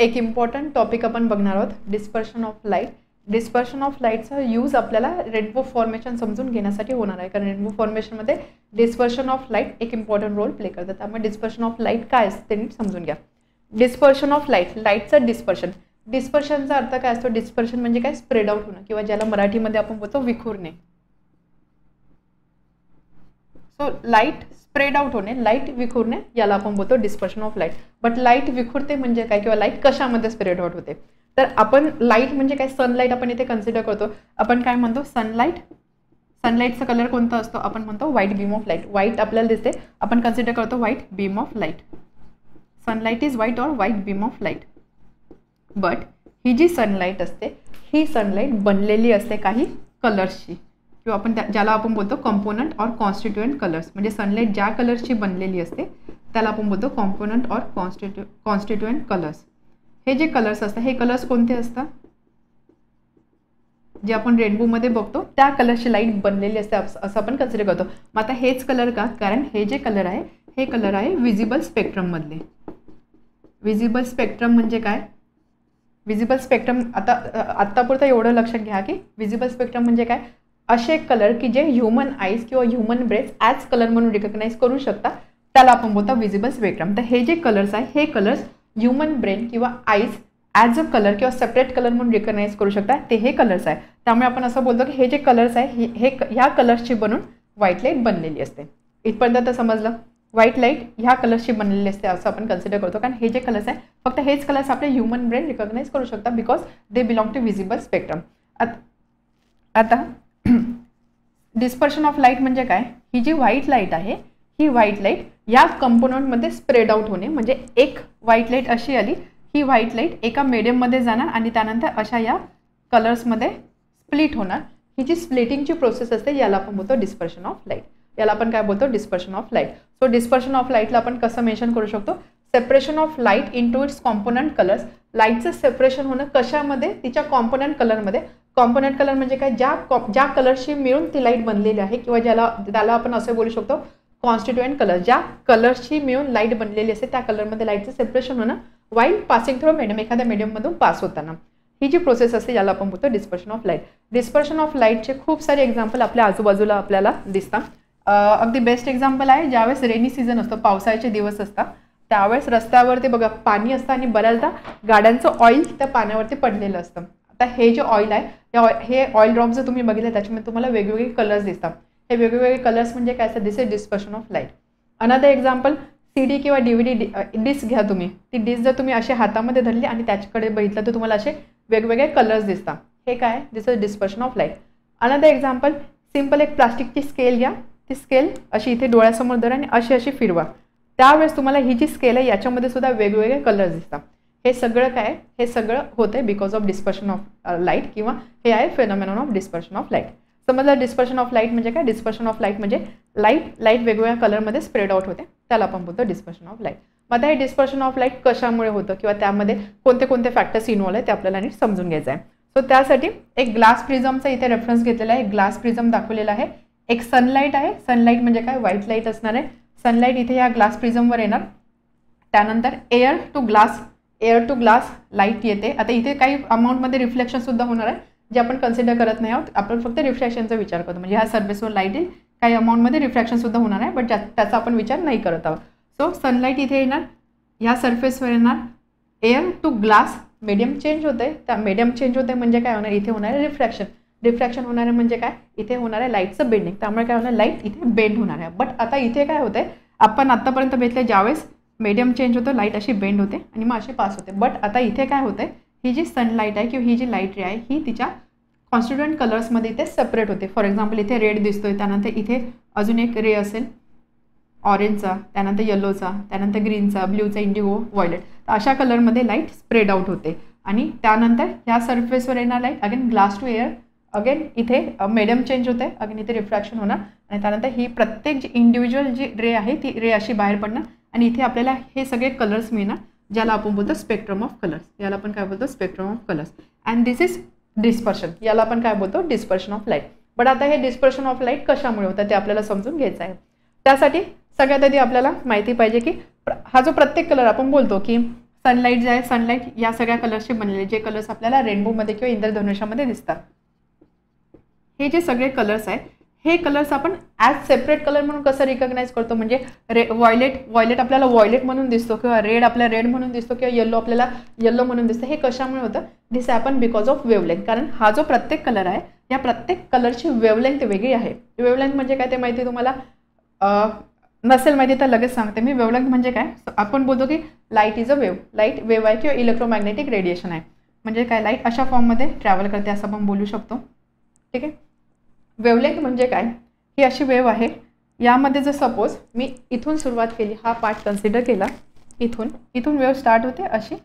एक important topic आपण बघणार आहोत, dispersion of light. Dispersion of लाईटचा यूज आपल्याला रेनबो फॉर्मेशन समजून घेण्यासाठी होणार आहे, कारण रेनबो फॉर्मेशनमध्ये डिस्पर्शन ऑफ लाईट एक इम्पॉर्टंट रोल प्ले करतात. त्यामुळे डिस्पर्शन ऑफ लाईट काय असते ते नीट समजून घ्या. डिस्पर्शन ऑफ लाईट, लाईटचं डिस्पर्शन. डिस्पर्शनचा अर्थ काय असतो? डिस्पर्शन म्हणजे काय? स्प्रेड आउट होणं, किंवा ज्याला मराठीमध्ये आपण बोलतो विखुरणे. सो लाईट स्प्रेड आउट होणे, लाईट विखुरणे, याला आपण बोलतो dispersion of light. But light विखुरते म्हणजे काय, किंवा लाईट कशामध्ये स्प्रेड आउट होते? तर आपण लाईट म्हणजे काय, सनलाईट आपण इथे कन्सिडर करतो. आपण काय म्हणतो? सनलाईट. सनलाईटचा कलर कोणता असतो? आपण म्हणतो white beam of light. White आपल्याला दिसते, आपण कन्सिडर करतो white beam of light. Sunlight is white or white beam of light. But ही जी सनलाईट असते, ही सनलाईट बनलेली असते काही कलर्सची, किंवा आपण ज्याला आपण बोलतो कॉम्पोनंट ऑर कॉन्स्टिट्युएंट कलर्स. म्हणजे सनलाईट ज्या कलर्सची बनलेली असते त्याला आपण बोलतो कॉम्पोनंट ऑर कॉन्स्टिट्युएंट कलर्स. हे जे कलर्स असतात, हे कलर्स कोणते असतात? जे आपण रेनबोमध्ये बघतो त्या कलरची लाईट बनलेली असते असं आपण कन्सिडर करतो. मग आता हेच कलर का? कारण हे जे कलर आहे, हे कलर आहे विजिबल स्पेक्ट्रममधले. विजिबल स्पेक्ट्रम म्हणजे काय? विजिबल स्पेक्ट्रम आत्तापुरतं एवढं लक्षात घ्या की विजिबल स्पेक्ट्रम म्हणजे काय? असे कलर की जे ह्युमन आईज किंवा ह्युमन ब्रेन्स ॲज कलर म्हणून रिकग्नाइज करू शकता, त्याला आपण बोलतो विजिबल स्पेक्ट्रम. तर हे जे कलर्स आहे, हे कलर्स ह्युमन ब्रेन किंवा आईज ॲज अ कलर किंवा सेपरेट कलर म्हणून रिकग्नाइज करू शकता, ते हे कलर्स आहे. त्यामुळे आपण असं बोलतो की हे जे कलर्स आहे, ह्या कलर्सची बनून व्हाईट लाईट बनलेली असते. इथपर्यंत तर समजलं? व्हाईट लाईट ह्या कलर्सची बनलेली असते असं आपण कन्सिडर करतो, कारण हे जे कलर्स आहे फक्त हेच कलर्स आपले ह्युमन ब्रेन रिकग्नाइज करू शकता, because they belong to visible spectrum. आता डिस्पर्शन ऑफ लाईट म्हणजे काय? ही जी व्हाईट लाईट आहे, ही व्हाईट लाईट या कंपोनंटमध्ये स्प्रेड आउट होणे. म्हणजे एक व्हाईट लाईट अशी आली, ही व्हाईट लाईट एका मीडियममध्ये जाणार आणि त्यानंतर अशा या कलर्समध्ये स्प्लिट होणार. ही जी स्प्लिटिंगची प्रोसेस असते याला आपण बोलतो डिस्पर्शन ऑफ लाईट. याला आपण काय बोलतो? Dispersion of light. So dispersion of लाईटला आपण कसं मेन्शन करू शकतो? Separation of light into its component colours. लाईटचं सेपरेशन होणं कशामध्ये? तिच्या कॉम्पोनंट कलरमध्ये. कॉम्पोनंट कलर म्हणजे काय? ज्या कलरशी मिळून ती लाईट बनलेली आहे, किंवा त्याला आपण असं बोलू शकतो कॉन्स्टिट्युएंट कलर. ज्या कलर्सची मिळून लाईट बनलेली असते त्या कलरमध्ये लाईटचं सेपरेशन होणं वाईल पासिंग थ्रू मीडियम, एखाद्या मीडियममधून पास होताना. ही जी प्रोसेस असते याला आपण बोलतो dispersion of light. Dispersion of लाईटचे खूप सारे एक्झाम्पल आपल्या आजूबाजूला आपल्याला दिसतात. अगदी बेस्ट एक्झाम्पल आहे ज्यावेळेस रेनी सीझन असतो, पावसाळ्याचे दिवस असतात, त्यावेळेस रस्त्यावरती बघा पाणी असतं आणि बऱ्याचदा गाड्यांचं ऑइल त्या पाण्यावरती पडलेलं असतं. आता हे जे ऑइल आहे, हे ऑइल ड्रॉप जर तुम्ही बघितले त्याच्यामध्ये तुम्हाला वेगवेगळे कलर्स दिसतात. हे वेगवेगळे कलर्स म्हणजे काय असतं? This is dispersion of light. Another example, CD किंवा DVD डिस्क घ्या तुम्ही. ती डिस्क जर तुम्ही असे हातामध्ये धरली आणि त्याच्याकडे बघितलं तर तुम्हाला असे वेगवेगळे कलर्स दिसतात. हे काय? This is dispersion of light. Another example, simple एक प्लास्टिकची स्केल घ्या. ती स्केल अशी इथे डोळ्यासमोर धरा आणि अशी फिरवा. त्यावेळेस तुम्हाला ही जी स्केल आहे याच्यामध्ये सुद्धा वेगवेगळे कलर्स दिसतात. हे सगळं काय? हे सगळं होतं because of dispersion of light, किंवा हे आहे phenomenon of dispersion of light. समजलं डिस्पर्शन ऑफ लाईट म्हणजे काय? डिस्पर्शन ऑफ लाईट म्हणजे लाईट वेगवेगळ्या कलरमध्ये स्प्रेड आउट होते, त्याला आपण बोलतो डिस्पर्शन ऑफ लाईट. मग आता हे डिस्पर्शन ऑफ लाईट कशामुळे होतं, किंवा त्यामध्ये कोणते कोणते फॅक्टर्स इन्व्हॉल्व आहे ते आपल्याला नीट समजून घ्यायचं आहे. सो त्यासाठी एक ग्लास प्रिझमचा इथे रेफरन्स घेतलेला आहे. ग्लास प्रिझम दाखवलेला आहे. एक सनलाईट आहे. सनलाईट म्हणजे काय? व्हाईट लाईट असणार आहे. सनलाईट इथे या ग्लास प्रिझमवर येणार. त्यानंतर एअर टू ग्लास लाईट येते. आता इथे काही अमाऊंटमध्ये रिफ्लेक्शन सुद्धा होणार आहे, जे आपण कन्सिडर करत नाही आहोत. आपण फक्त रिफ्लेक्शनचा विचार करतो. म्हणजे ह्या सर्फेसवर लाईट येईल, काही अमाऊंटमध्ये रिफ्लेक्शन सुद्धा होणार आहे, बट त्याचा आपण विचार नाही करत आहोत. सो सनलाईट इथे येणार, ह्या सर्फेसवर येणार. Air to glass, medium change होते. त्या मीडियम चेंज होते म्हणजे काय होणार? इथे होणार आहे रिफ्रॅक्शन होणार आहे. म्हणजे काय? इथे होणार आहे लाईटचं बेंडिंग. त्यामुळे काय होणार? लाईट इथे बेंड होणार आहे. बट आता इथे काय होतंय? आपण आत्तापर्यंत बघितलं ज्यावेळेस मीडियम चेंज होतं, लाईट अशी बेंड होते आणि मग अशी पास होते. बट आता इथे काय होतंय? ही जी सनलाईट आहे किंवा ही जी लाईट रे आहे, ही तिच्या कॉन्स्टिट्युएंट कलर्समध्ये इथे सेपरेट होते. फॉर एक्झाम्पल इथे रेड दिसतोय, त्यानंतर इथे अजून एक रे असेल ऑरेंजचा, त्यानंतर येलोचा, त्यानंतर ग्रीनचा, ब्ल्यूचा, इंडिगो, व्हायलेट. अशा कलरमध्ये लाईट स्प्रेड आउट होते. आणि त्यानंतर ह्या सर्फेसवर येणार light, again glass to air, again इथे मीडियम चेंज होते, अगेन इथे रिफ्रॅक्शन होणार आणि त्यानंतर ही प्रत्येक जी इंडिव्हिज्युअल जी रे आहे ती रे अशी बाहेर पडणार आणि इथे आपल्याला हे सगळे कलर्स मिळणार, ज्याला आपण बोलतो स्पेक्ट्रम ऑफ कलर्स. याला आपण काय बोलतो? Spectrum of colours. And this is dispersion. याला आपण काय बोलतो? Dispersion of light. बट आता हे डिस्पर्शन ऑफ लाईट कशामुळे होतं ते आपल्याला समजून घ्यायचं आहे. त्यासाठी सगळ्यात आधी आपल्याला माहिती पाहिजे की हा जो प्रत्येक कलर आपण बोलतो की सनलाईट जे आहे सनलाईट या सगळ्या कलर्सचे बनलेले जे कलर्स आपल्याला रेनबोमध्ये किंवा इंद्रधनुष्यामध्ये दिसतात. हे जे सगळे कलर्स आहेत हे कलर्स आपण ॲज सेपरेट कलर म्हणून कसं रिकग्नाइज करतो, म्हणजे व्हायलेट आपल्याला व्हायलेट म्हणून दिसतो किंवा रेड आपल्याला रेड म्हणून दिसतो किंवा येलो आपल्याला येलो म्हणून दिसतं. हे कशामुळे होतं, दिस हॅपन बिकॉज ऑफ वेवलेंथ. कारण हा जो प्रत्येक कलर आहे या प्रत्येक कलरची वेवलेंथ वेगळी आहे. वेवलेंथ म्हणजे काय ते माहिती तुम्हाला नसेल माहिती तर लगेच सांगते मी. वेवलेंथ म्हणजे काय, आपण बोलतो की light is a wave, light wave आहे किंवा इलेक्ट्रोमॅग्नेटिक रेडिएशन आहे. म्हणजे काय, लाईट अशा फॉर्ममध्ये ट्रॅव्हल करते असं आपण बोलू शकतो. ठीक आहे. वेवलेंथ म्हणजे काय, ही अशी वेव आहे, यामध्ये जर सपोज मी इथून सुरुवात केली, हा पार्ट कन्सिडर केला, इथून वेव स्टार्ट होते अशी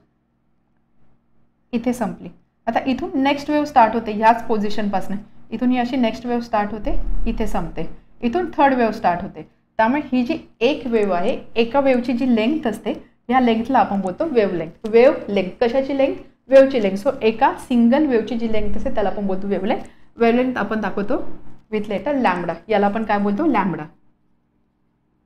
इथे संपली. आता इथून नेक्स्ट वेव स्टार्ट होते ह्याच पोझिशनपासून, इथून ही अशी नेक्स्ट वेव स्टार्ट होते इथे संपते, इथून थर्ड वेव स्टार्ट होते. त्यामुळे ही जी एक वेव आहे, एका वेवची जी लेंथ असते या लेंथला आपण बोलतो वेवलेंथ. वेव लेंथ कशाची लेंथ, वेवची लेंथ. सो एका सिंगल वेवची जी लेंथ असते त्याला आपण बोलतो वेवलेंथ. वेवलेंथ आपण दाखवतो विथ लेटर लॅम्बडा, याला आपण काय बोलतो लॅम्बडा.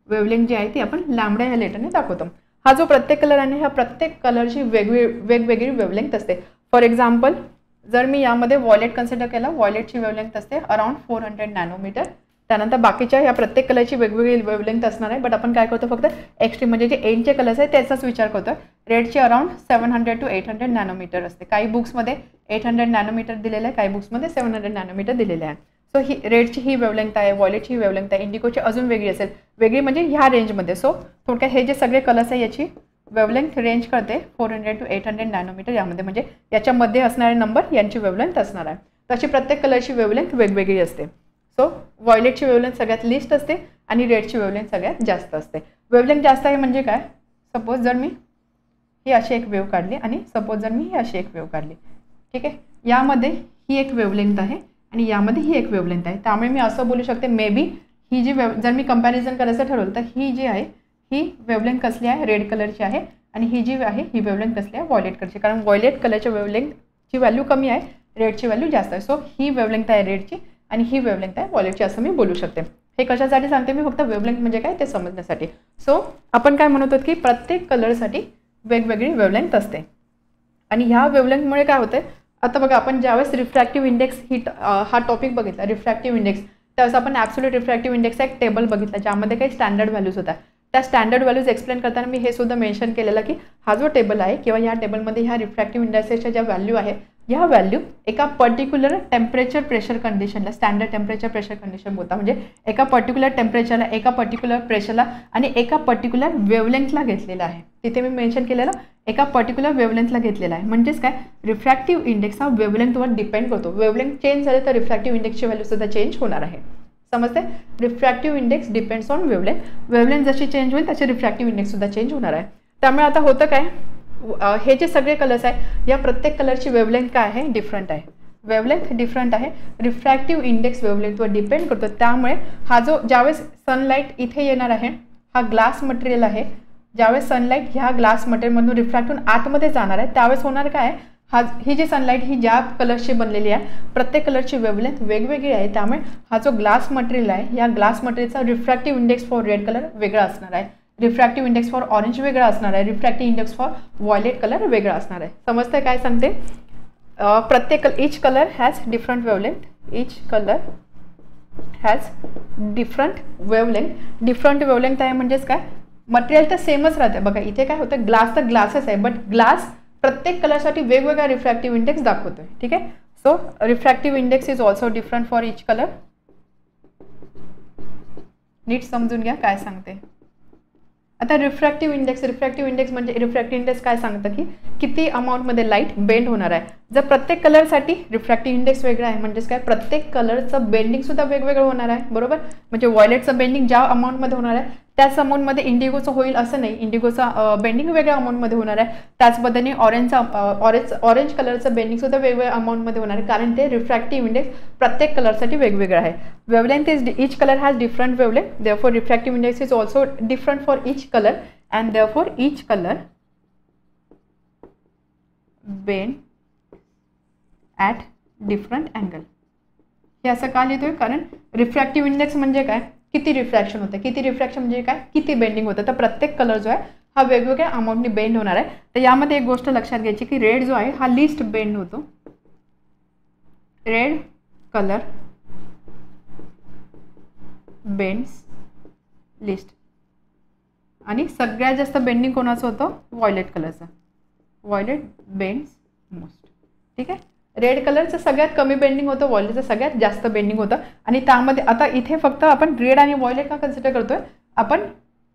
वेवलेंथ जी आहे ती आपण लॅम्बडा या लेटरने दाखवतो. हा जो प्रत्येक कलर आहे ह्या प्रत्येक कलरची वेगवेगळी वेवलेंथ असते. फॉर एक्झाम्पल जर मी यामध्ये व्हायलेट कन्सिडर केला, व्हायलेटची वेवलेंथ असते अराउंड 400 नॅनोमीटर. त्यानंतर बाकीच्या या प्रत्येक कलरची वेगवेगळी वेवलेंथ असणार आहे. बट आपण काय करतो फक्त एक्स्ट्रीम म्हणजे जे एंडचे कलर्स आहेत त्याचाच विचार करतो. रेडची अराउंड 700 to 800 नॅनोमीटर असते. काही बुक्समध्ये 800 नॅनोमीटर दिलेलं आहे, काही बुक्समध्ये 700 नॅनोमीटर दिलेलं आहे. सो ही रेडची ही वेवलेंथ आहे, व्हायलेटची ही वेवलेंथ आहे, इंडिगोची अजून वेगळी असेल, वेगळी म्हणजे ह्या रेंजमध्ये. सो थोडक्यात हे जे सगळे कलर्स आहे याची वेवलेंथ रेंज करते 400 to 800 नॅनोमीटर यामध्ये, म्हणजे याच्यामध्ये असणारे नंबर यांची वेवलेंथ असणार आहे. तशी प्रत्येक कलरची वेवलेंथ वेगवेगळी असते. सो व्हायलेटची वेवलेंथ सगळ्यात लिस्ट असते आणि रेडची वेवलेंथ सगळ्यात जास्त असते. वेवलेंथ जास्त आहे म्हणजे काय, सपोज जर मी ही अशी एक वेव काढली आणि सपोज जर मी ही अशी एक वेव काढली, ठीक आहे, यामध्ये ही एक वेवलेंथ आहे आणि यामध्ये ही एक वेवलेंथ आहे. त्यामुळे मी असं बोलू शकते मे बी ही जी जर मी कंपॅरिझन करायचं ठरवलं तर ही जी आहे ही वेवलेंथ कसली आहे, रेड कलरची आहे, आणि ही जी आहे ही वेवलेंथ कसली आहे, व्हायलेट कलरची. कारण व्हायलेट कलरच्या वेवलेंथची व्हॅल्यू कमी आहे, रेडची व्हॅल्यू जास्त आहे. सो ही वेवलेंथ आहे रेडची आणि ही वेवलेंथ आहे व्हायलेटची असं मी बोलू शकते. हे कशासाठी सांगते मी, फक्त वेवलेंथ म्हणजे काय ते समजण्यासाठी. सो आपण काय म्हणत आहोत की प्रत्येक कलरसाठी वेगवेगळी वेवलेंथ असते. आणि ह्या वेवलेंथमुळे काय होतं, आता बघा आपण ज्यावेळेस रिफ्रॅक्टिव्ह इंडेक्स हा टॉपिक बघितला रिफ्रॅक्टिव्ह इंडेक्स, त्यावेळेस आपण ॲब्सोल्यूट रिफ्रॅक्टिव्ह इंडेक्सचा एक टेबल बघितला ज्यामध्ये काही स्टँडर्ड व्हॅल्यूज होत्या. त्या स्टँडर्ड व्हॅल्यूज एक्सप्लेन करताना मी हे सुद्धा मेन्शन केलेलं की हा जो टेबल आहे किंवा ह्या टेबलमध्ये ह्या रिफ्रॅक्टिव्ह इंडेक्सच्या ज्या व्हॅल्यू आहे ह्या व्हॅल्यू एका पर्टिक्युलर टेम्परेचर प्रेशर कंडिशनला, स्टँडर्ड टेम्परेचर प्रेशर कंडिशन बोलता, म्हणजे एका पर्टिक्युलर टेम्परेचरला, एका पर्टिक्युलर प्रेशरला आणि एका पर्टिक्युलर वेवलेंथला घेतलेला आहे. तिथे मी मेन्शन केलेलं एका पर्टिक्युलर वेवलेंथला घेतलेला आहे. म्हणजेच काय, रिफ्रॅक्टिव्ह इंडेक्स हा वेवलेंथवर डिपेंड करतो. वेवलेंथ चेंज झाले तर रिफ्रॅक्टिव्ह इंडेक्सची व्हॅल्यू सुद्धा चेंज होणार आहे. समजते, refractive index depends on wavelength. Wavelength जशी चेंज होईल तसे रिफ्रॅक्टिव्ह इंडेक्स सुद्धा चेंज होणार आहे. त्यामुळे आता होतं काय, हे जे सगळे कलर्स आहे या प्रत्येक कलरची वेवलेंथ काय आहे, डिफरंट आहे. वेवलेंथ डिफरंट आहे, रिफ्रॅक्टिव्ह इंडेक्स वेवलेंथवर डिपेंड करतो. त्यामुळे हा जो ज्यावेळेस सनलाईट इथे येणार आहे, हा ग्लास मटेरियल आहे, ज्यावेळेस सनलाईट ह्या ग्लास मटेरियलमधून रिफ्रॅक्ट होऊन आतमध्ये जाणार आहे त्यावेळेस होणार काय, ही जी सनलाईट ही ज्या कलरची बनलेली आहे प्रत्येक कलरची वेवलेंथ वेगवेगळी आहे. त्यामुळे हा जो ग्लास मटेरियल आहे या ग्लास मटेरियलचा refractive index for red colour वेगळा असणार आहे, रिफ्रॅक्टिव्ह इंडेक्स फॉर ऑरेंज वेगळा असणार आहे, refractive index for violet colour वेगळा असणार आहे. समजतंय काय सांगते, प्रत्येक each colour has different wavelength, each colour has different wavelength. Different wavelength आहे म्हणजेच काय, मटेरियल तर सेमच राहते. बघा इथे काय होतं, ग्लास तर ग्लासच आहे, बट ग्लास प्रत्येक कलरसाठी वेगवेगळा रिफ्रॅक्टिव्ह इंडेक्स दाखवतोय. ठीक आहे, so refractive index is also different for each colour. नीट समजून घ्या काय सांगते. आता रिफ्रॅक्टिव्ह इंडेक्स म्हणजे रिफ्रॅक्टिव्ह इंडेक्स काय सांगतं की किती अमाऊंटमध्ये लाईट बेंड होणार आहे. जर प्रत्येक कलरसाठी रिफ्रॅक्टिव्ह इंडेक्स वेगळा आहे म्हणजेच काय, प्रत्येक कलरचं बेंडिंग सुद्धा वेगवेगळं होणार आहे, बरोबर. म्हणजे व्हायलेटचं बेंडिंग ज्या अमाऊंटमध्ये होणार आहे त्याच अमाऊंटमध्ये इंडिगोचं होईल असं नाही, इंडिगोचा बेंडिंग वेगळ्या अमाऊंटमध्ये होणार आहे. त्याच पद्धतीने ऑरेंज कलरचं बेंडिंग सुद्धा वेगवेगळ्या अमाऊंटमध्ये होणार आहे, कारण ते रिफ्रॅक्टिव्ह इंडेक्स प्रत्येक कलरसाठी वेगवेगळं आहे. Wavelength is each colour has different wavelength, therefore refractive index is also different for each colour and therefore each colour bend at different angle. हे असं का लिहितोय, कारण रिफ्रॅक्टिव्ह इंडेक्स म्हणजे काय, किती रिफ्रॅक्शन होतं, किती रिफ्रॅक्शन म्हणजे काय, किती बेंडिंग होतं. तर प्रत्येक कलर जो आहे हा वेगवेगळ्या अमाऊंटनी बेंड होणार आहे. तर यामध्ये एक गोष्ट लक्षात घ्यायची की रेड जो आहे हा लिस्ट बेंड होतो. Red colour bends least. आणि सगळ्यात जास्त बेंडिंग कोणाचं होतं? व्हायलेट कलरचं. Violet bends most. ठीक आहे. रेड कलरचं सगळ्यात कमी बेंडिंग होतं, व्हायलेटचं सगळ्यात जास्त बेंडिंग होतं. आणि त्यामध्ये आता इथे फक्त आपण रेड आणि व्हायलेट का कन्सिडर करतोय? आपण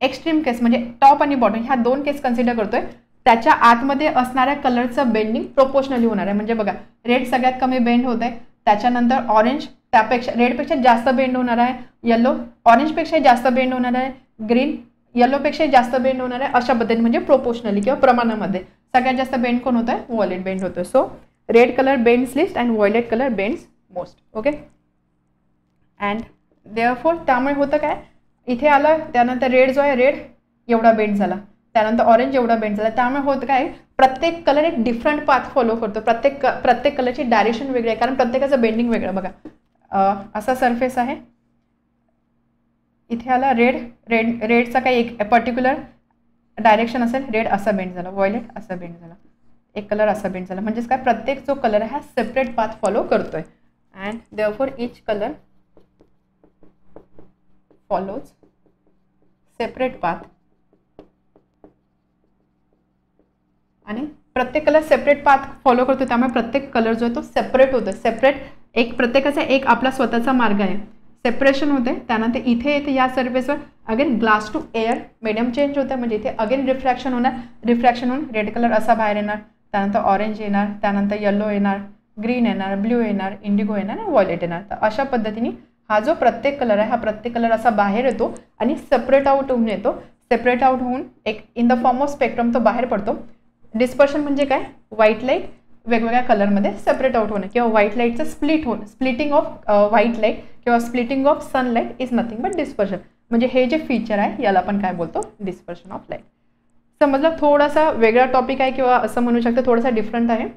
एक्स्ट्रीम केस म्हणजे टॉप आणि बॉटम ह्या 2 केस कन्सिडर करतोय. त्याच्या आतमध्ये असणाऱ्या कलरचं बेंडिंग प्रोपोर्शनली होणार आहे. म्हणजे बघा, रेड सगळ्यात कमी बेंड होत आहे, त्याच्यानंतर ऑरेंज त्यापेक्षा रेडपेक्षा जास्त बेंड होणार आहे, येलो ऑरेंजपेक्षा जास्त बेंड होणार आहे, ग्रीन येलोपेक्षा जास्त बेंड होणार आहे. अशा पद्धतीने म्हणजे प्रोपोर्शनली किंवा प्रमाणामध्ये सगळ्यात जास्त बेंड कोण होतं? व्हायलेट बेंड होतं. So red colour bends least and violet colour bends most. Okay. And therefore त्यामुळे होतं काय, इथे आलं त्यानंतर रेड जो आहे रेड एवढा बेंड झाला, त्यानंतर ऑरेंज एवढा बेंड झाला. त्यामुळे होतं काय, प्रत्येक कलर एक डिफरंट पाथ फॉलो करतो. प्रत्येक कलरची डायरेक्शन वेगळी आहे, कारण प्रत्येकाचं बेंडिंग वेगळं. बघा, असा सरफेस आहे, इथे आला रेडचा काही एक पर्टिक्युलर डायरेक्शन असेल, रेड असा बेंड झाला, व्हायलेट असा बेंड झाला, एक कलर असा बेंड झाला. म्हणजेच काय, प्रत्येक जो कलर आहे हा सेपरेट पाथ फॉलो करतोय. And therefore each colour follows separate path. आणि प्रत्येक कलर सेपरेट पाथ फॉलो करतो, त्यामुळे प्रत्येक कलर जो आहे तो सेपरेट होतो. सेपरेट एक प्रत्येकाचा एक आपला स्वतःचा मार्ग आहे, सेपरेशन होते. त्यानंतर इथे येते या सरफेसवर again glass to air medium change होतं, म्हणजे इथे अगेन रिफ्रॅक्शन होणार. रिफ्रॅक्शन होऊन रेड कलर असा बाहेर येणार, त्यानंतर ऑरेंज येणार, त्यानंतर येलो येणार, ग्रीन येणार, ब्ल्यू येणार, इंडिगो येणार आणि व्हायलेट येणार. तर अशा पद्धतीने हा जो प्रत्येक कलर आहे हा प्रत्येक कलर असा बाहेर येतो आणि सेपरेट आउट होऊन येतो. सेपरेट आउट होऊन एक in the form of spectrum तो बाहेर पडतो. डिस्पर्शन म्हणजे काय, व्हाईट लाईट वेगवेगळ्या कलरमध्ये सेपरेट आउट होणं किंवा व्हाईट लाईटचं स्प्लिट होणं. स्प्लिटिंग ऑफ व्हाईट लाईट किंवा splitting of sunlight is nothing but dispersion. म्हणजे हे जे फीचर आहे याला आपण काय बोलतो, डिस्पर्शन ऑफ लाईट. समजलं, थोडासा वेगळा टॉपिक आहे किंवा असं म्हणू शकतो थोडासा डिफरंट आहे,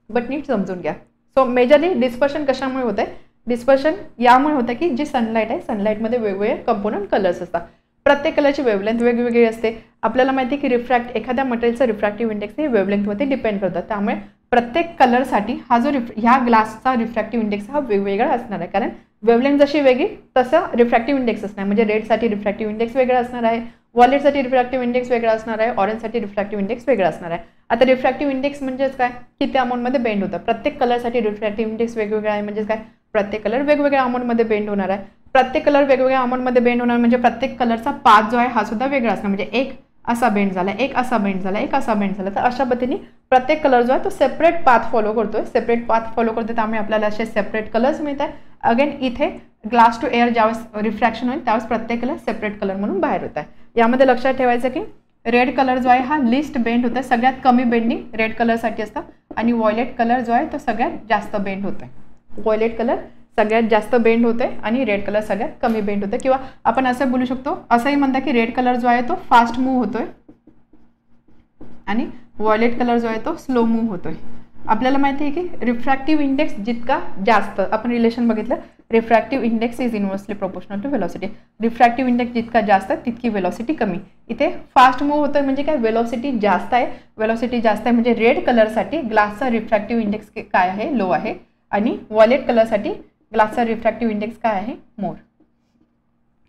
बट नीट समजून घ्या. सो मेजरली डिस्पर्शन कशामुळे होतं आहे? डिस्पर्शन यामुळे होतं की जी सनलाईट आहे, सनलाईटमध्ये वेगवेगळे कंपोनंट कलर्स असतात. प्रत्येक कलरची वेवलेंथ वेगवेगळी असते. आपल्याला माहिती आहे की एखाद्या मटेरियलचं रिफ्रॅक्टिव्ह इंडेक्स हे वेवलेंथवरती डिपेंड करतात. त्यामुळे प्रत्येक कलरसाठी हा जो ह्या ग्लासचा रिफ्रॅक्टिव्ह इंडेक्स हा वेगवेगळा असणार आहे, कारण वेवलेंथ जशी वेगळी तसं रिफ्रॅक्टिव्ह इंडेक्स असणार. म्हणजे रेडसाठी रिफ्रॅक्टिव्ह इंडेक्स वेगळा असणार आहे, व्हायलेटसाठी रिफ्रॅक्टिव्ह इंडेक्स वेगळा असणार आहे, ऑरेंजसाठी रिफ्रॅक्टिव्ह इंडेक्स वेगळा असणार आहे. आता रिफ्रॅक्टिव्ह इंडेक्स म्हणजेच काय, किती अमाऊंटमध्ये बेंड होतं. प्रत्येक कलरसाठी रिफ्रॅक्टिव्ह इंडेक्स वेगवेगळा आहे, म्हणजे काय, प्रत्येक कलर वेगवेगळ्या अमाऊंटमध्ये बेंड होणार आहे. प्रत्येक कलर वेगवेगळ्या अमाऊंटमध्ये बेंड होणार म्हणजे प्रत्येक कलरचा पाथ जो आहे हा सुद्धा वेगळा असणार. म्हणजे एक असा बेंड झाला, एक असा बेंड झाला, एक असा बेंड झाला. तर अशा पद्धतीने प्रत्येक कलर जो आहे तो सेपरेट पाथ फॉलो करतोय, सेपरेट पाथ फॉलो करतोय. त्यामुळे आपल्याला असे सेपरेट कलर्स मिळत आहे. अगेन इथे ग्लास टू एअर ज्यावेळेस रिफ्रॅक्शन होईल त्यावेळेस प्रत्येक कलर सेपरेट कलर म्हणून बाहेर होत आहे. यामध्ये लक्षात ठेवायचं की रेड कलर जो आहे हा लिस्ट बेंड होत आहे, सगळ्यात कमी बेंडिंग रेड कलरसाठी असतं. आणि व्हायलेट कलर जो आहे तो सगळ्यात जास्त बेंड होत आहे. व्हायलेट कलर सगळ्यात जास्त बेंड होते आणि रेड कलर सगळ्यात कमी बेंड होते. किंवा आपण असं बोलू शकतो, असंही म्हणता की रेड कलर जो आहे तो फास्ट मूव्ह होतोय आणि व्हायलेट कलर जो आहे तो स्लो मूव्ह होतोय. आपल्याला माहिती आहे की रिफ्रॅक्टिव्ह इंडेक्स जितका जास्त, आपण रिलेशन बघितलं, refractive index is inversely proportional to velocity. Refractive index जितका जास्त तितकी वेलॉसिटी कमी. इथे फास्ट मूव्ह होतोय म्हणजे काय, वेलॉसिटी जास्त आहे. वेलॉसिटी जास्त आहे म्हणजे रेड कलरसाठी ग्लासचा रिफ्रॅक्टिव्ह इंडेक्स काय आहे, लो आहे. आणि व्हायलेट कलरसाठी ग्लासचा रिफ्रॅक्टिव्ह इंडेक्स काय आहे, मोर.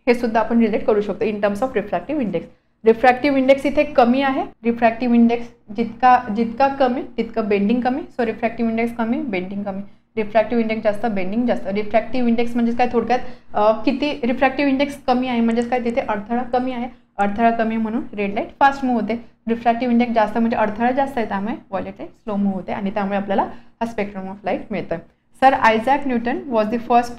हे सुद्धा आपण रिलेट करू शकतो in terms of refractive index. Refractive index इथे कमी आहे. रिफ्रॅक्टिव्ह इंडेक्स जितका कमी तितकं बेंडिंग कमी. सो रिफ्रॅक्टिव्ह इंडेक्स कमी, बेंडिंग कमी. रिफ्रॅक्टिव्ह इंडेक्स जास्त, बेंडिंग जास्त. रिफ्रॅक्टिव्ह इंडेक्स म्हणजे काय, थोडक्यात किती रिफ्रॅक्टिव्ह इंडेक्स कमी आहे म्हणजेच काय, तिथे अडथळा कमी आहे. अडथळा कमी म्हणून रेड लाईट फास्ट मूव्ह होते. रिफ्रॅक्टिव्ह इंडेक्स जास्त म्हणजे अडथळा जास्त आहे, त्यामुळे व्हायलेट लाईट स्लो मूव्ह होते आणि त्यामुळे आपल्याला हा स्पेक्ट्रम ऑफ लाईट मिळतं. Sir Isaac Newton was the first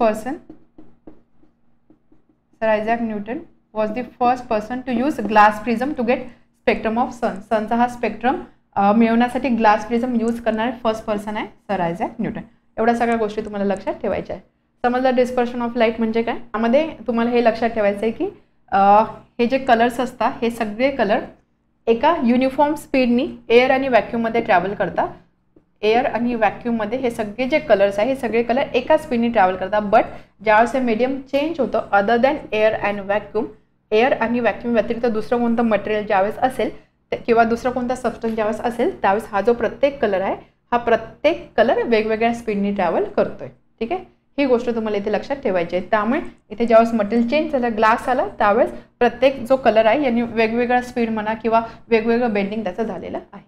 person to use glass prism to get spectrum of sun. sunचा हा स्पेक्ट्रम मिळवण्यासाठी ग्लास प्रिझम यूज करणारे फर्स्ट पर्सन आहे सर आयझॅक न्यूटन. एवढ्या सगळ्या गोष्टी तुम्हाला लक्षात ठेवायच्या आहे. समजलं डिस्पर्शन ऑफ लाईट म्हणजे काय. यामध्ये तुम्हाला हे लक्षात ठेवायचं आहे की हे जे कलर्स असतात हे सगळे कलर एका युनिफॉर्म स्पीडनी एअर आणि व्हॅक्यूममध्ये ट्रॅव्हल करतात. एअर आणि व्हॅक्यूममध्ये हे सगळे जे कलर्स आहे हे सगळे कलर एका स्पीडनी ट्रॅव्हल करतात. बट ज्यावेळेस हे मीडियम चेंज होतं other than air and vacuum, air आणि व्हॅक्यूम व्यतिरिक्त दुसरं कोणतं मटेरियल ज्यावेळेस असेल किंवा दुसरा कोणता सबस्टन्स ज्यावेळेस असेल त्यावेळेस हा जो प्रत्येक कलर आहे हा प्रत्येक कलर वेगवेगळ्या स्पीडने ट्रॅव्हल करतोय. ठीक आहे, ही गोष्ट तुम्हाला इथे लक्षात ठेवायची आहे. त्यामुळे इथे ज्यावेळेस मटेरियल चेंज झालं, ग्लास आला, त्यावेळेस प्रत्येक जो कलर आहे यांनी वेगवेगळा स्पीड म्हणा किंवा वेगवेगळं बेंडिंग त्याचं झालेलं आहे.